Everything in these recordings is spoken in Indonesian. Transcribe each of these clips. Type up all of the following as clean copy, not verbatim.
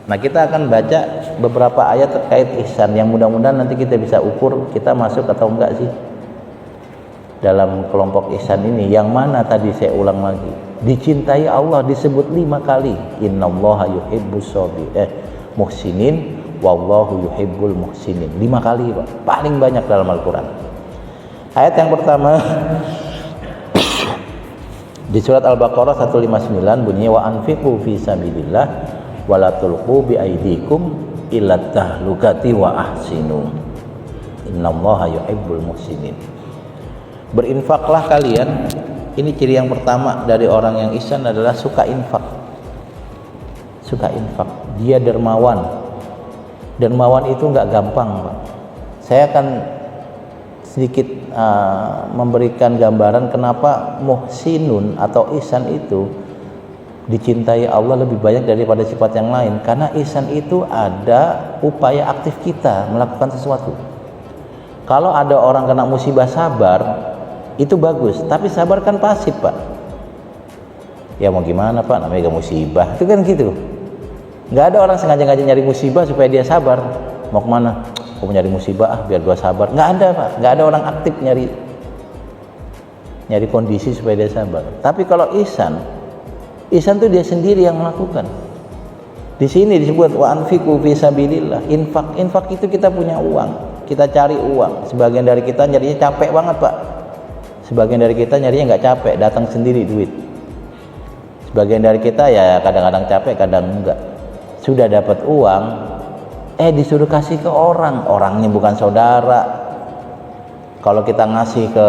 Nah, kita akan baca beberapa ayat terkait ihsan yang mudah-mudahan nanti kita bisa ukur kita masuk atau enggak sih dalam kelompok ihsan ini. Yang mana tadi saya ulang lagi, dicintai Allah disebut 5 kali, innallaha yuhibbus muhsinin wallahu yuhibbul muhsinin, 5 kali Pak, paling banyak dalam Al-Quran. Ayat yang pertama di surat Al-Baqarah 159 bunyinya wa anfiqu fi sabilillah wa la tulqu bi aidikum ila tahlukati wa ahsinu innallaha yuhibbul muhsinin. Berinfaklah kalian. Ini ciri yang pertama dari orang yang ihsan adalah suka infak. Suka infak. Dia dermawan. Dermawan itu enggak gampang, Pak. Saya akan sedikit memberikan gambaran kenapa muhsinun atau ihsan itu dicintai Allah lebih banyak daripada sifat yang lain. Karena ihsan itu ada upaya aktif kita melakukan sesuatu. Kalau ada orang kena musibah sabar, itu bagus, tapi sabar kan pasif Pak. Ya mau gimana Pak, namanya musibah, itu kan gitu. Nggak ada orang sengaja-ngaja nyari musibah supaya dia sabar. Mau kemana? Aku mau nyari musibah biar gua sabar. Nggak ada Pak, nggak ada orang aktif nyari kondisi supaya dia sabar. Tapi kalau ihsan tuh dia sendiri yang melakukan. Di sini disebut wa anfiqu fi sabilillah. Infak itu kita punya uang, kita cari uang. Sebagian dari kita nyarinya capek banget Pak. Sebagian dari kita nyarinya nggak capek, datang sendiri duit. Sebagian dari kita ya kadang-kadang capek, kadang enggak. Sudah dapat uang, disuruh kasih ke orang, orangnya bukan saudara. Kalau kita ngasih ke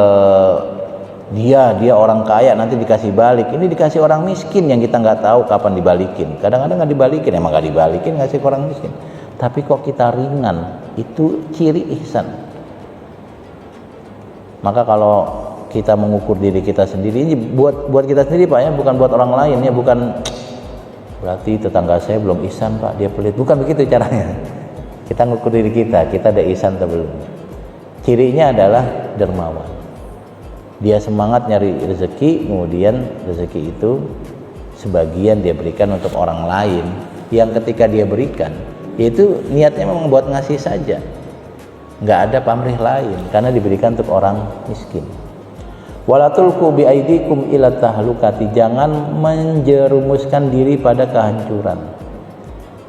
dia orang kaya, nanti dikasih balik. Ini dikasih orang miskin yang kita nggak tahu kapan dibalikin. Kadang-kadang nggak dibalikin, emang nggak dibalikin, ngasih ke orang miskin. Tapi kok kita ringan, itu ciri ihsan. Maka kalau kita mengukur diri kita sendiri, ini buat kita sendiri Pak ya, bukan buat orang lain ya, bukan berarti tetangga saya belum ihsan Pak, dia pelit. Bukan begitu caranya. Kita mengukur diri kita ada ihsan atau belum. Cirinya adalah dermawan. Dia semangat nyari rezeki, kemudian rezeki itu sebagian dia berikan untuk orang lain, yang ketika dia berikan itu niatnya memang buat ngasih saja, nggak ada pamrih lain, karena diberikan untuk orang miskin. Wala tulqu bi aidikum ila tahlukati, jangan menjerumuskan diri pada kehancuran.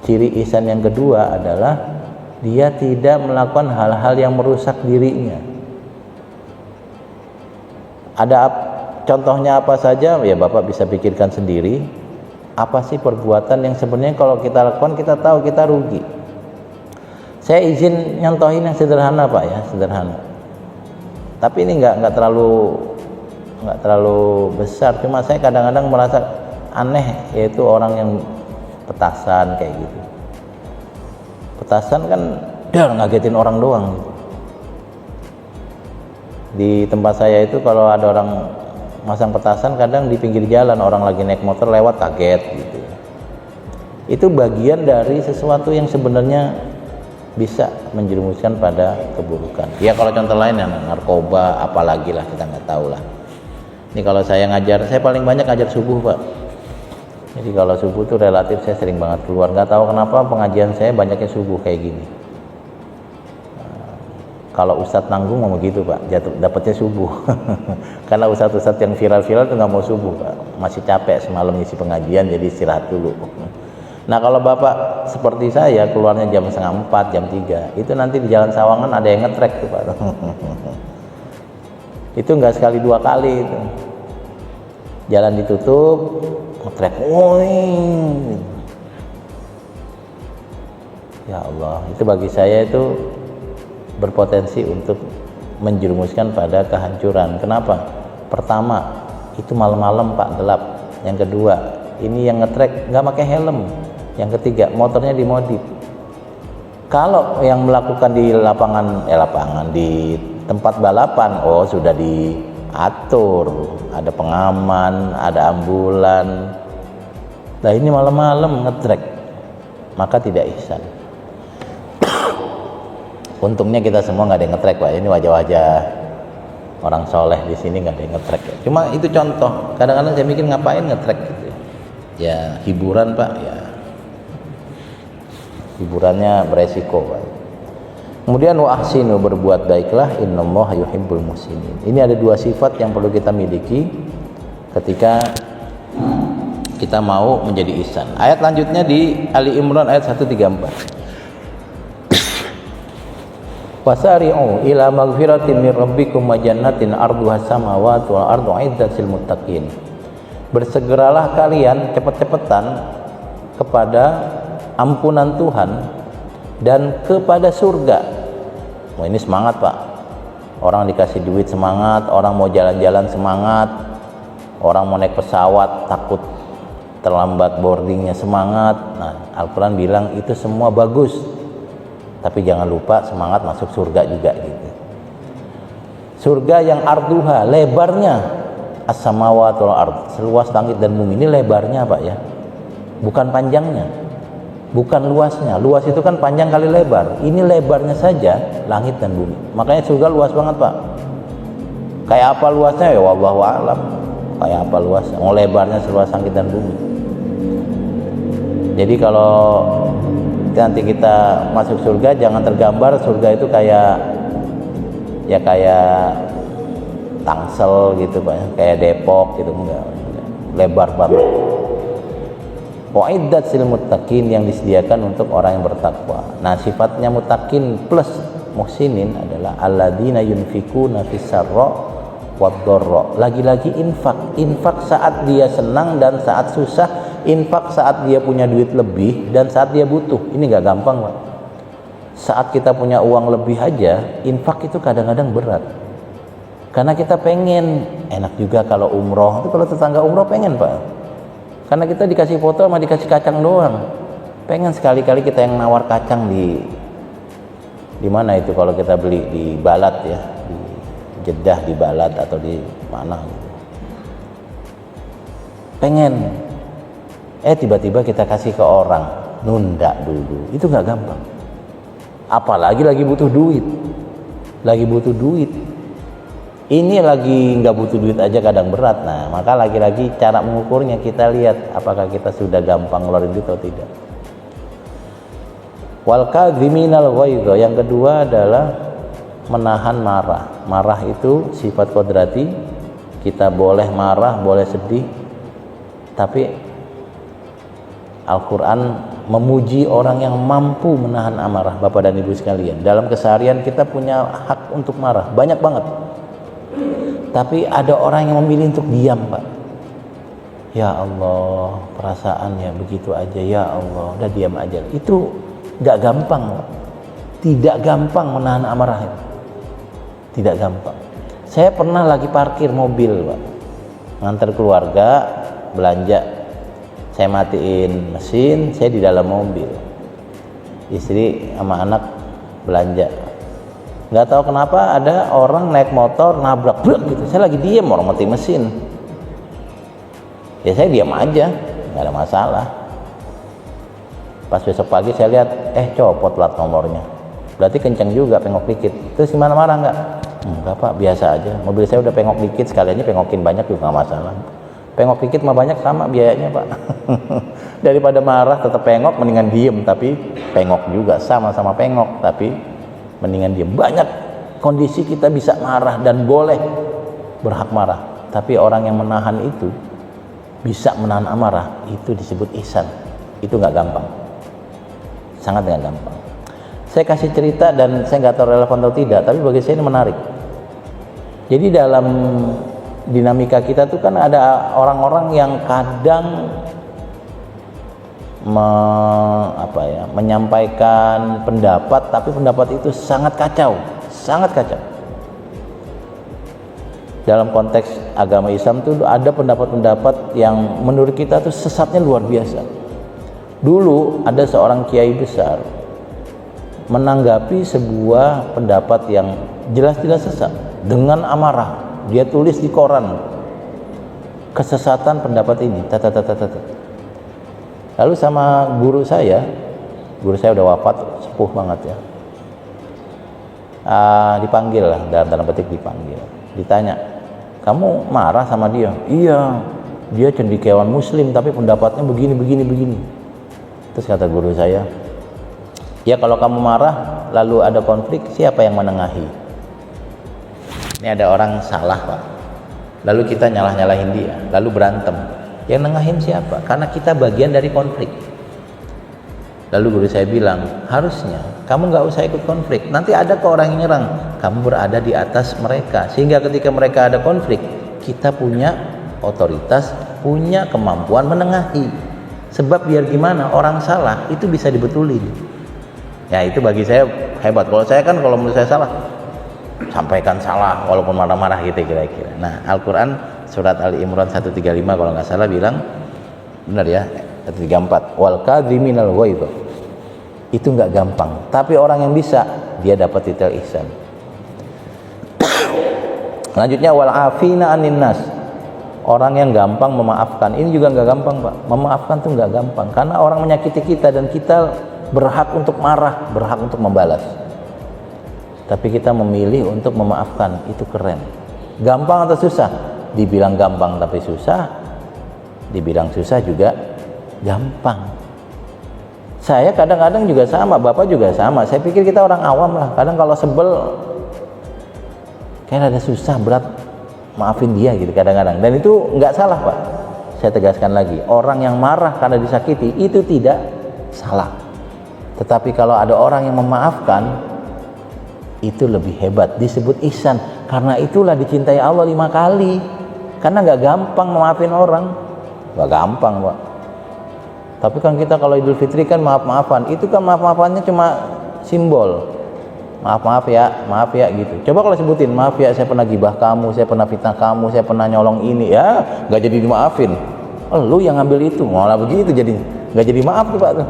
Ciri ihsan yang kedua adalah dia tidak melakukan hal-hal yang merusak dirinya. Ada contohnya apa saja? Ya Bapak bisa pikirkan sendiri. Apa sih perbuatan yang sebenarnya kalau kita lakukan kita tahu kita rugi. Saya izin nyontohin yang sederhana Pak ya, sederhana. Tapi ini nggak terlalu besar. Cuma saya kadang-kadang merasa aneh, yaitu orang yang petasan kayak gitu. Petasan kan ngagetin orang doang. Di tempat saya itu kalau ada orang masang petasan, kadang di pinggir jalan orang lagi naik motor lewat kaget gitu. Itu bagian dari sesuatu yang sebenarnya bisa menjerumuskan pada keburukan. Ya kalau contoh lain ya narkoba, apalagi lah kita nggak tahu lah. Ini kalau saya ngajar, saya paling banyak ngajar subuh Pak. Jadi kalau subuh tuh relatif saya sering banget keluar. Nggak tahu kenapa pengajian saya banyaknya subuh kayak gini. Kalau ustadz nanggung mau begitu Pak, dapatnya subuh. Karena ustadz yang viral-viral tuh nggak mau subuh Pak, masih capek semalam ngisi pengajian, jadi istirahat dulu. Nah kalau Bapak seperti saya keluarnya jam 3:30, jam 3, itu nanti di Jalan Sawangan ada yang ngetrek tuh Pak. Itu nggak sekali dua kali itu. Jalan ditutup, ngetrek. Ya Allah, itu bagi saya itu berpotensi untuk menjerumuskan pada kehancuran. Kenapa? Pertama, itu malam-malam Pak, gelap. Yang kedua, ini yang ngetrek nggak pakai helm. Yang ketiga, motornya dimodif. Kalau yang melakukan di lapangan di tempat balapan, sudah diatur, ada pengaman, ada ambulan. Nah ini malam-malam ngetrek, maka tidak ihsan. Untungnya kita semua nggak ada yang ngetrek Pak. Ini wajah-wajah orang soleh di sini nggak ada yang ngetrek. Cuma itu contoh. Kadang-kadang saya mikir ngapain ngetrek gitu. Ya hiburan Pak. Ya hiburannya beresiko, Pak. Kemudian wa ahsinu, berbuat baiklah, innallaha yuhibbul muhsinin. Ini ada dua sifat yang perlu kita miliki ketika kita mau menjadi ihsan. Ayat lanjutnya di Ali Imran ayat 134. Wasari'u ila maghfiratin min rabbikum wa jannatin arduha samawati wal ardu 'iddatil muttaqin. Bersegeralah kalian cepet-cepetan kepada ampunan Tuhan dan kepada surga. Wah, ini semangat, Pak. Orang dikasih duit semangat, orang mau jalan-jalan semangat, orang mau naik pesawat takut terlambat boardingnya semangat. Nah, Al-Quran bilang itu semua bagus, tapi jangan lupa semangat masuk surga juga gitu. Surga yang arduha, lebarnya as-samawati wal ard, seluas langit dan bumi. Ini lebarnya, Pak, ya, bukan panjangnya, bukan luasnya. Luas itu kan panjang kali lebar. Ini lebarnya saja langit dan bumi. Makanya surga luas banget, Pak. Kayak apa luasnya ya wallahu a'lam. Kayak apa luasnya, mau lebarnya seluas langit dan bumi. Jadi kalau nanti kita masuk surga, jangan tergambar surga itu kayak Tangsel gitu, Pak, kayak Depok gitu, enggak. Lebar banget. Wa'iddat sil muttaqin, yang disediakan untuk orang yang bertakwa. Nah, sifatnya muttaqin plus muhsinin adalah alladzina yunfikuna fis sarra wad dharra. Lagi-lagi infak saat dia senang dan saat susah, infak saat dia punya duit lebih dan saat dia butuh. Ini enggak gampang, Pak. Saat kita punya uang lebih aja, infak itu kadang-kadang berat. Karena kita pengen, enak juga kalau umroh. Itu kalau tetangga umroh pengen, Pak. Karena kita dikasih foto sama dikasih kacang doang. Pengen sekali-kali kita yang nawar kacang di mana itu kalau kita beli di Balat ya, di Jeddah di Balat atau di mana gitu. Pengen. Tiba-tiba kita kasih ke orang, nunda dulu. Itu nggak gampang. Apalagi lagi butuh duit. Lagi butuh duit. Ini lagi nggak butuh duit aja kadang berat. Nah, maka lagi-lagi cara mengukurnya kita lihat apakah kita sudah gampang ngeluarin duit atau tidak. Wal kadhiminal ghaidha, yang kedua adalah menahan marah. Marah itu sifat kodrati. Kita boleh marah, boleh sedih, tapi Al-Quran memuji orang yang mampu menahan amarah. Bapak dan Ibu sekalian, dalam keseharian kita punya hak untuk marah, banyak banget. Tapi ada orang yang memilih untuk diam, Pak. Ya Allah, perasaannya begitu aja, ya Allah, udah diam aja. Itu gak gampang, Pak. Tidak gampang menahan amarah itu. Tidak gampang. Saya pernah lagi parkir mobil, Pak, nganter keluarga belanja. Saya matiin mesin, saya di dalam mobil. Istri sama anak belanja. Nggak tahu kenapa ada orang naik motor nabrak gitu. Saya lagi diam, orang mati mesin. Ya saya diam aja, nggak ada masalah. Pas besok pagi saya lihat, copot plat nomornya. Berarti kenceng juga, pengok dikit. Terus gimana, marah nggak? Enggak, Pak, biasa aja. Mobil saya udah pengok dikit, sekaliannya pengokin banyak juga nggak masalah. Pengok dikit mah banyak sama biayanya, Pak. Daripada marah tetap pengok, mendingan diem tapi pengok juga, sama-sama pengok tapi mendingan diem. Banyak kondisi kita bisa marah dan boleh berhak marah, tapi orang yang menahan itu, bisa menahan amarah, itu disebut ihsan. Itu nggak gampang, sangat nggak gampang. Saya kasih cerita dan saya nggak tahu relevan atau tidak, tapi bagi saya ini menarik. Jadi dalam dinamika kita tuh kan ada orang-orang yang kadang menyampaikan pendapat, tapi pendapat itu sangat kacau, sangat kacau. Dalam konteks agama Islam tuh ada pendapat-pendapat yang menurut kita tuh sesatnya luar biasa. Dulu ada seorang kiai besar menanggapi sebuah pendapat yang jelas-jelas sesat dengan amarah. Dia tulis di koran kesesatan pendapat ini. Lalu sama guru saya udah wafat, sepuh banget ya. Dipanggil lah, dalam tanda petik dipanggil. Ditanya, kamu marah sama dia? Iya, dia cendekiawan muslim tapi pendapatnya begini. Terus kata guru saya, Ya kalau kamu marah lalu ada konflik, siapa yang menengahi? Ini ada orang salah Pak, lalu kita nyalah-nyalahin dia, lalu berantem, yang nengahin siapa? Karena kita bagian dari konflik. Lalu guru saya bilang, harusnya kamu nggak usah ikut konflik, nanti ada ke orang yang nyerang, kamu berada di atas mereka, sehingga ketika mereka ada konflik, kita punya otoritas, punya kemampuan menengahi. Sebab biar gimana, orang salah itu bisa dibetulin. Ya itu bagi saya hebat. Kalau saya kan, kalau menurut saya salah, sampaikan salah walaupun marah-marah gitu kira-kira. Nah, Al-Quran surat Ali Imran 135 kalau nggak salah bilang, benar ya, 134, wal kadhiminal ghaidh. Itu nggak gampang, tapi orang yang bisa, dia dapat titel ihsan. Selanjutnya wal afina anin nas, orang yang gampang memaafkan. Ini juga nggak gampang Pak, memaafkan tuh nggak gampang, karena orang menyakiti kita dan kita berhak untuk marah, berhak untuk membalas. Tapi kita memilih untuk memaafkan, itu keren. Gampang atau susah? Dibilang gampang tapi susah, dibilang susah juga gampang. Saya kadang-kadang juga sama, Bapak juga sama. Saya pikir kita orang awam lah, kadang kalau sebel kayak ada susah, berat maafin dia gitu kadang-kadang. Dan itu nggak salah Pak. Saya tegaskan lagi, orang yang marah karena disakiti itu tidak salah. Tetapi kalau ada orang yang memaafkan, itu lebih hebat, disebut ihsan. Karena itulah dicintai Allah 5 kali. Karena nggak gampang memaafin orang, nggak gampang Pak. Tapi kan kita kalau Idul Fitri kan maaf-maafan, itu kan maaf-maafannya cuma simbol. Maaf ya gitu. Coba kalau sebutin, maaf ya saya pernah gibah kamu, saya pernah fitnah kamu, saya pernah nyolong ini, ya nggak jadi dimaafin. Oh, lu yang ngambil itu, malah begitu, jadi nggak jadi maaf tuh Pak tuh.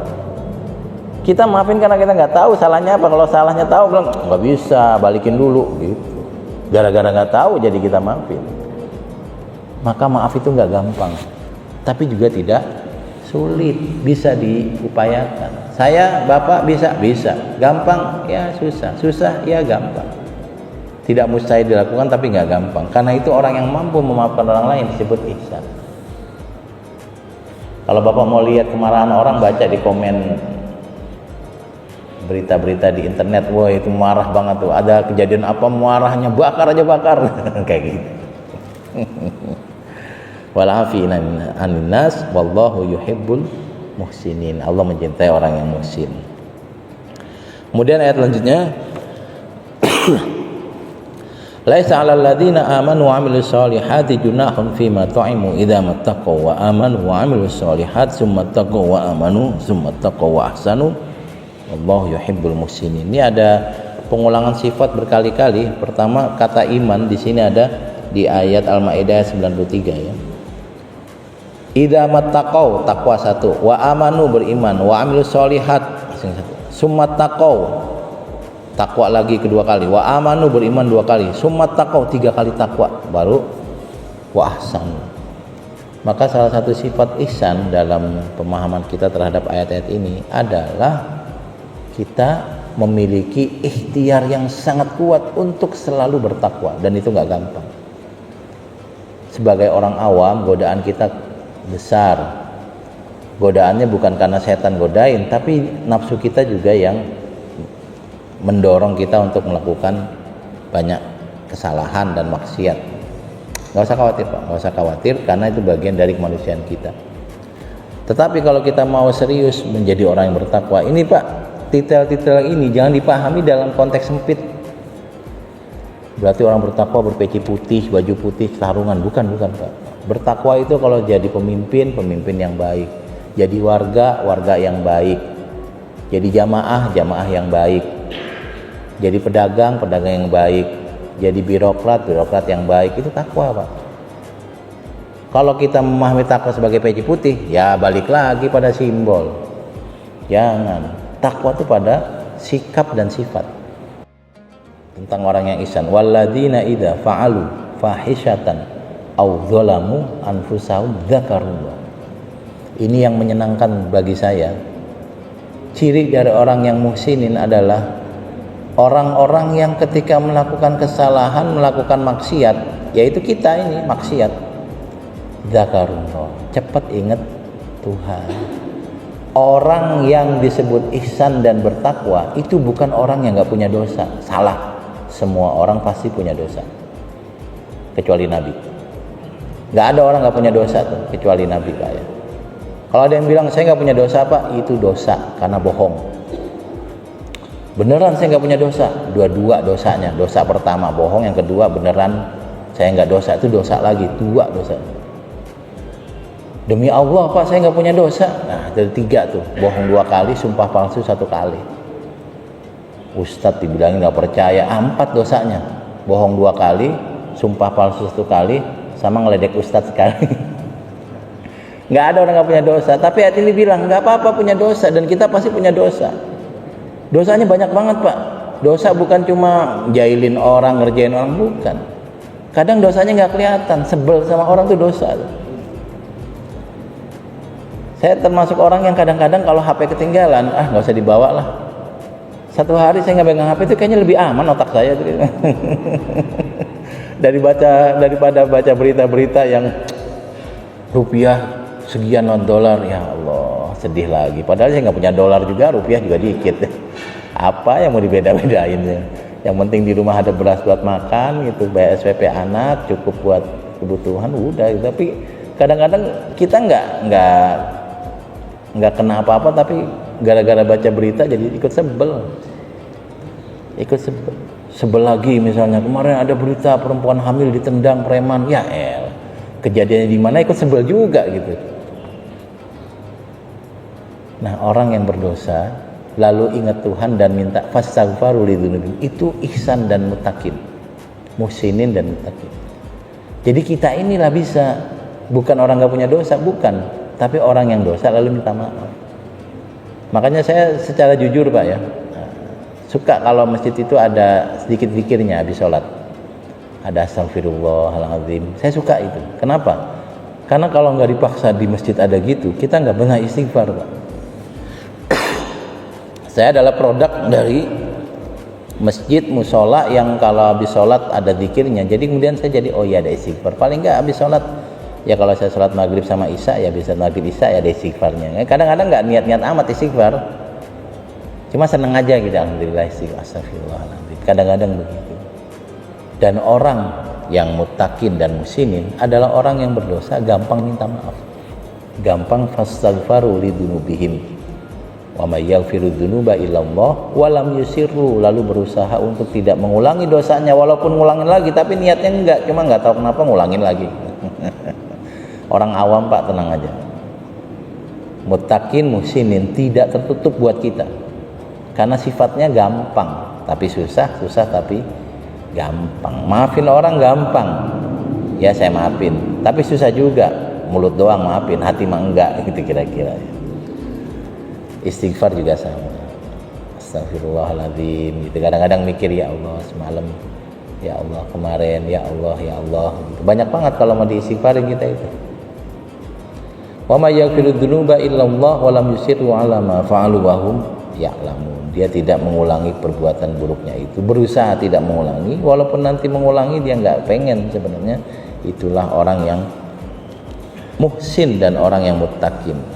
Kita maafin karena kita nggak tahu salahnya apa. Kalau salahnya tahu, bilang nggak bisa, balikin dulu gitu. Gara-gara nggak tahu jadi kita maafin. Maka maaf itu nggak gampang, tapi juga tidak sulit, bisa diupayakan. Saya, Bapak bisa, gampang ya susah ya gampang. Tidak mustahil dilakukan, tapi nggak gampang. Karena itu orang yang mampu memaafkan orang lain disebut ihsan. Kalau Bapak mau lihat kemarahan orang, baca di komen berita-berita di internet, wah itu marah banget tuh, ada kejadian apa, marahnya bakar aja bakar kayak gitu. Wal afina anin nas wallahu yuhibbul muhsinin. Allah mencintai orang yang muhsin. Kemudian ayat selanjutnya, laisa 'alal ladzina amanu wa 'amilus solihati junahun fima ta'imu idza mattaqaw wa amanu wa 'amilus solihati tsumma taqaw wa amanu tsumma taqaw wa ahsanu wallahu yuhibbul muhsinin. Ini ada pengulangan sifat berkali-kali. Pertama kata iman di sini ada di ayat Al-Maidah 93 ya. Idza mattaqau, takwa 1, wa amanu beriman, wa amilus solihat summa taqau, takwa lagi kedua kali, wa amanu beriman 2 kali, summa taqau 3 kali takwa, baru wa ahsanu. Maka salah satu sifat ihsan dalam pemahaman kita terhadap ayat-ayat ini adalah kita memiliki ikhtiar yang sangat kuat untuk selalu bertakwa, dan itu nggak gampang. Sebagai orang awam, godaan kita besar. Godaannya bukan karena setan godain, tapi nafsu kita juga yang mendorong kita untuk melakukan banyak kesalahan dan maksiat. Nggak usah khawatir Pak, nggak usah khawatir, karena itu bagian dari kemanusiaan kita. Tetapi kalau kita mau serius menjadi orang yang bertakwa, ini Pak, titel-titel ini jangan dipahami dalam konteks sempit. Berarti orang bertakwa berpeci putih, baju putih, sarungan. Bukan Pak. Bertakwa itu kalau jadi pemimpin yang baik, jadi warga yang baik, jadi jamaah yang baik, jadi pedagang yang baik, jadi birokrat yang baik. Itu takwa Pak. Kalau kita memahami takwa sebagai peci putih, ya balik lagi pada simbol. Jangan. Takwa itu pada sikap dan sifat. Tentang orang yang ihsan, walladzina idza fa'alu fahishatan aw dzalamu anfusahum dzakarullah. Ini yang menyenangkan bagi saya. Ciri dari orang yang muhsinin adalah orang-orang yang ketika melakukan kesalahan, melakukan maksiat, yaitu kita ini maksiat, dzakarullah, cepat ingat Tuhan. orang yang disebut ihsan dan bertakwa itu bukan orang yang nggak punya dosa. Salah. Semua orang pasti punya dosa, kecuali Nabi. Nggak ada orang nggak punya dosa tuh, kecuali Nabi, Pak ya. Kalau ada yang bilang saya nggak punya dosa, Pak, itu dosa karena bohong. Beneran saya nggak punya dosa, dua-dua dosanya. Dosa pertama bohong, yang kedua beneran saya nggak dosa, itu dosa lagi, dua dosa. Demi Allah, Pak, saya nggak punya dosa. Nah, dari tiga tuh, bohong 2 kali, sumpah palsu 1 kali. Ustadz dibilangin nggak percaya, 4 dosanya. Bohong 2 kali, sumpah palsu 1 kali, sama ngeledek Ustadz sekali. Nggak ada orang nggak punya dosa, tapi ayat ini bilang nggak apa-apa punya dosa, dan kita pasti punya dosa. Dosanya banyak banget, Pak. Dosa bukan cuma jailin orang, ngerjain orang, bukan. Kadang dosanya nggak kelihatan, sebel sama orang tuh dosa. Saya termasuk orang yang kadang-kadang kalau HP ketinggalan, nggak usah dibawa lah. 1 hari saya nggak pegang HP itu kayaknya lebih aman otak saya tuh. Daripada baca berita-berita yang rupiah sekian dolar, ya Allah, sedih lagi. Padahal saya nggak punya dolar juga, rupiah juga dikit. Apa yang mau dibeda-bedain ya? Yang penting di rumah ada beras buat makan gitu, bayar SPP anak, cukup buat kebutuhan, udah. Tapi kadang-kadang kita nggak kena apa-apa, tapi gara-gara baca berita jadi ikut sebel. Sebel lagi. Misalnya kemarin ada berita perempuan hamil ditendang preman, ya kejadiannya di mana, ikut sebel juga gitu. Nah, orang yang berdosa lalu ingat Tuhan dan minta fastaghfaru lidzunubihim, itu ihsan dan mutakin, muhsinin dan mutakin. Jadi kita inilah bisa, bukan orang nggak punya dosa, bukan, tapi orang yang dosa lalu minta maaf. Makanya saya secara jujur, Pak ya, suka kalau masjid itu ada sedikit zikirnya habis sholat, ada astagfirullahaladzim. Saya suka itu. Kenapa? Karena kalau nggak dipaksa di masjid ada gitu, kita nggak pernah istighfar, Pak. Saya adalah produk dari masjid musola yang kalau habis sholat ada zikirnya. Jadi kemudian saya jadi, oh iya ada istighfar. Paling nggak habis sholat, ya kalau saya sholat maghrib sama isya, ya bisa maghrib isya ya ada istighfarnya. Kadang-kadang nggak niat-niat amat istighfar, cuma seneng aja gitu, alhamdulillah istighfar, astagfirullahaladzim. Kadang-kadang begitu. Dan orang yang mutakin dan musinin adalah orang yang berdosa gampang minta maaf, gampang fastaghfaru lidzunubihim wa may yaghfiru dzunuba illallah wa lam yusirru, lalu berusaha untuk tidak mengulangi dosanya, walaupun ngulangin lagi tapi niatnya enggak, cuma nggak tahu kenapa ngulangin lagi. Orang awam, Pak, tenang aja. Mutakin musinin tidak tertutup buat kita, karena sifatnya gampang tapi susah tapi gampang. Maafin orang gampang, ya saya maafin, tapi susah juga, mulut doang maafin, hati mah enggak, gitu kira-kira. Istighfar juga sama, astagfirullahaladzim gitu. Kadang-kadang mikir, ya Allah semalam, ya Allah kemarin, ya Allah gitu. Banyak banget kalau mau diistighfarin kita itu. Wa may yaghfiru dzunuba illallah wa lam yusirru ala ma fa'alu wa hum ya'lamun. Dia tidak mengulangi perbuatan buruknya itu, berusaha tidak mengulangi, walaupun nanti mengulangi dia nggak pengen sebenarnya. Itulah orang yang muhsin dan orang yang muttaqin.